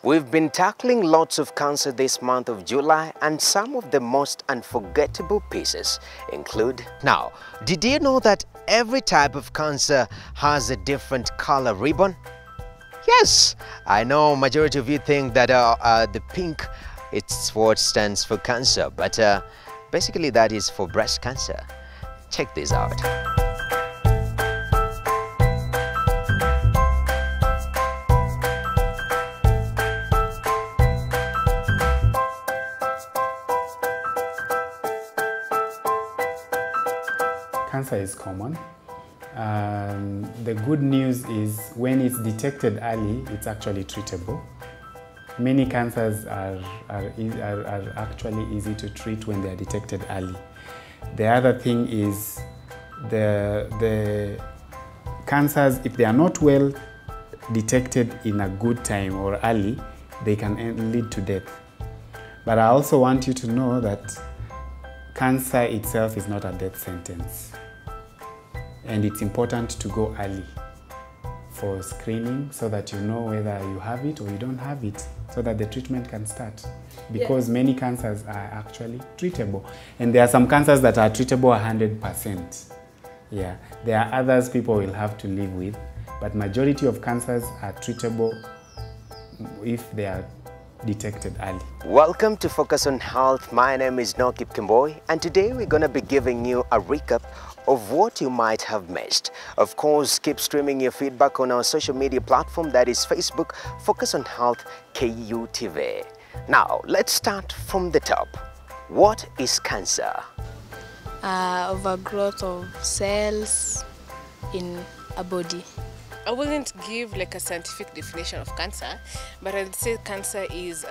We've been tackling lots of cancer this month of July, and some of the most unforgettable pieces include... Now, did you know that every type of cancer has a different color ribbon? Yes, I know majority of you think that the pink, it's what stands for cancer, but basically that is for breast cancer. Check this out. Cancer is common. The good news is when it's detected early, it's actually treatable. Many cancers are actually easy to treat when they are detected early. The other thing is the cancers, if they are not well detected in a good time or early, they can lead to death. But I also want you to know that cancer itself is not a death sentence. And it's important to go early for screening so that you know whether you have it or you don't have it, so that the treatment can start. Because many cancers are actually treatable. And there are some cancers that are treatable 100%. Yeah. There are others people will have to live with, but majority of cancers are treatable if they are detected early. Welcome to Focus on Health. My name is Nokip Kimboy, and today we're going to be giving you a recap of what you might have missed. Of course, keep streaming your feedback on our social media platform, that is Facebook, Focus on Health KUTV. Now, let's start from the top. What is cancer? Overgrowth of cells in a body. I wouldn't give like a scientific definition of cancer, but I'd say cancer is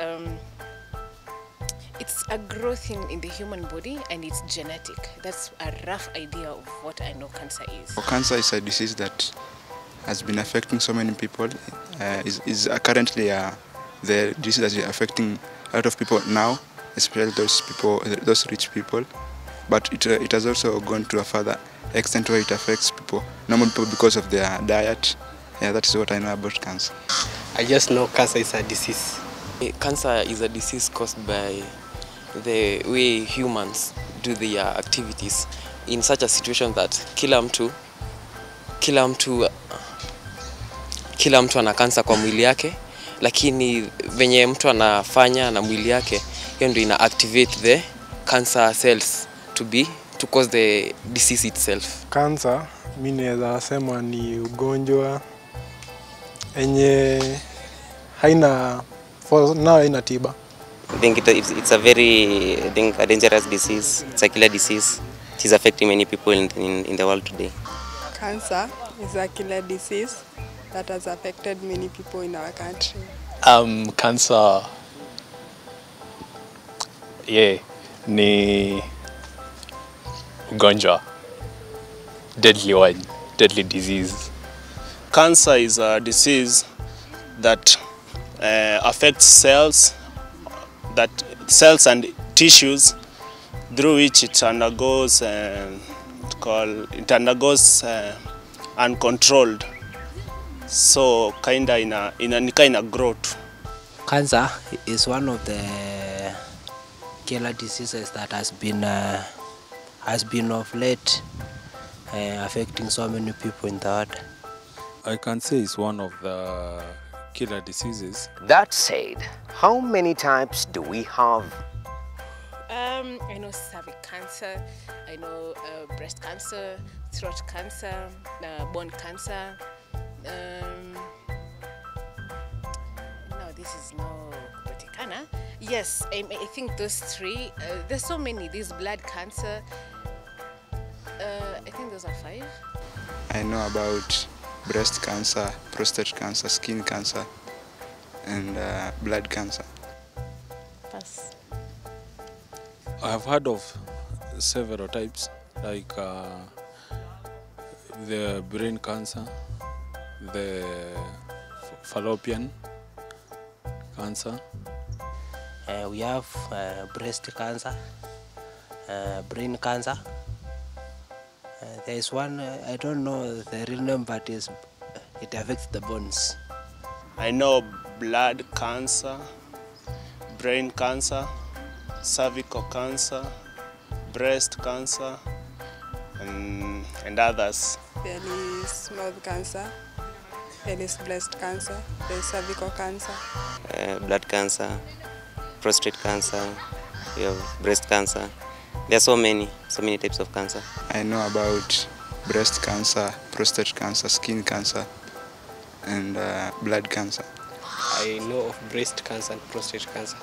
it's a growth in the human body, and it's genetic. That's a rough idea of what I know cancer is. Cancer is a disease that has been affecting so many people. Is currently the disease that is affecting a lot of people now, especially those rich people. But it has also gone to a further extent where it affects normal people, because of their diet. Yeah, that is what I know about cancer. I just know cancer is a disease. Cancer is a disease caused by the way humans do their activities in such a situation that kila mtu ana kansa kwa mwili yake, lakini venye mtu anafanya na mwili yake, hiyo ndio ina activate the cancer cells to cause the disease itself. Cancer, mimi naweza sema ni ugonjwa enye haina tiba. I think it's a very a dangerous disease. It's a killer disease. It is affecting many people in the world today. Cancer is a killer disease that has affected many people in our country. Cancer, ni ugonjwa, deadly disease. Cancer is a disease that affects cells and tissues, through which it undergoes uncontrolled. So kinda in a growth. Cancer is one of the killer diseases that has been of late affecting so many people in the world. I can say it's one of the killer diseases. That said, how many types do we have? I know cervical cancer, I know breast cancer, throat cancer, bone cancer. No, this is no Patikana. Yes, I think those three. There's so many. There's blood cancer. I think those are 5. I know about breast cancer, prostate cancer, skin cancer, and blood cancer. Pass. I have heard of several types, like the brain cancer, the fallopian cancer. We have breast cancer, brain cancer. There is one, I don't know the real name, but it affects the bones. I know blood cancer, brain cancer, cervical cancer, breast cancer, and others. There is mouth cancer, there is breast cancer, there is cervical cancer. Blood cancer, prostate cancer, we have breast cancer. There are so many types of cancer. I know about breast cancer, prostate cancer, skin cancer, and blood cancer. I know of breast cancer and prostate cancer.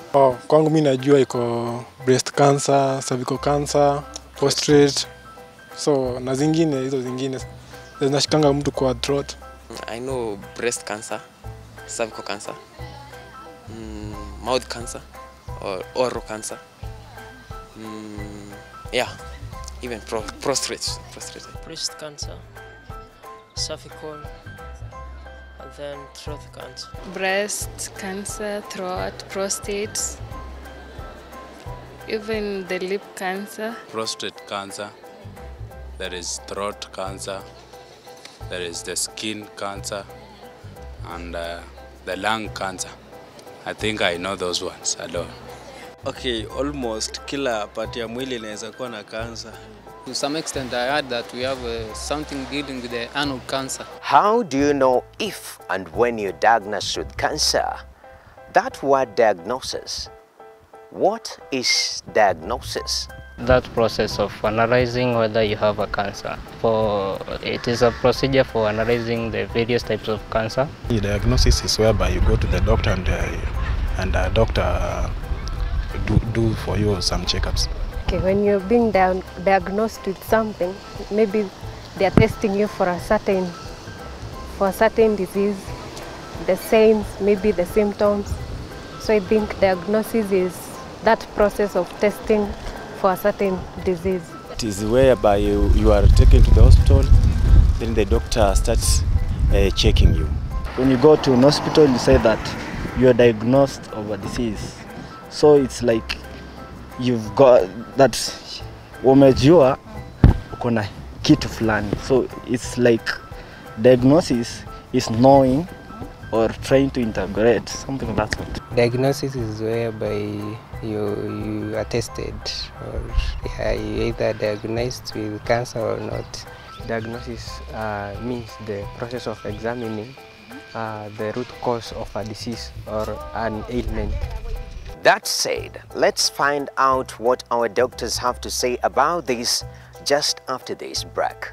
Kwangu mimi najua iko breast cancer, cervical cancer, prostate. So na zingine hizo zingine zinashikanga mtu kwa throat. I know breast cancer, cervical cancer, mouth cancer, or oral cancer. Yeah, even prostate. Breast cancer, cervical, and then throat cancer. Breast cancer, throat, prostate, even the lip cancer. Prostate cancer, there is throat cancer, there is the skin cancer, and the lung cancer. I think I know those ones alone. Okay, almost kila part ya mwili inaweza kuwa na cancer. To some extent, I heard that we have something dealing with the anal cancer. How do you know if and when you're diagnosed with cancer? That word diagnosis. What is diagnosis? That process of analyzing whether you have a cancer. It is a procedure for analyzing the various types of cancer. The diagnosis is whereby you go to the doctor and the doctor do for you some checkups. Okay, when you're being diagnosed with something, maybe they are testing you for a certain disease, the signs, maybe the symptoms. So I think diagnosis is that process of testing for a certain disease. It is whereby you are taken to the hospital, then the doctor starts checking you. When you go to an hospital, you say that you are diagnosed of a disease. So it's like you've got that umejua uko na kitu fulani. So it's like diagnosis is knowing or trying to integrate, something like that. Diagnosis is whereby you are tested or you either diagnosed with cancer or not. Diagnosis means the process of examining the root cause of a disease or an ailment. That said, let's find out what our doctors have to say about this just after this break.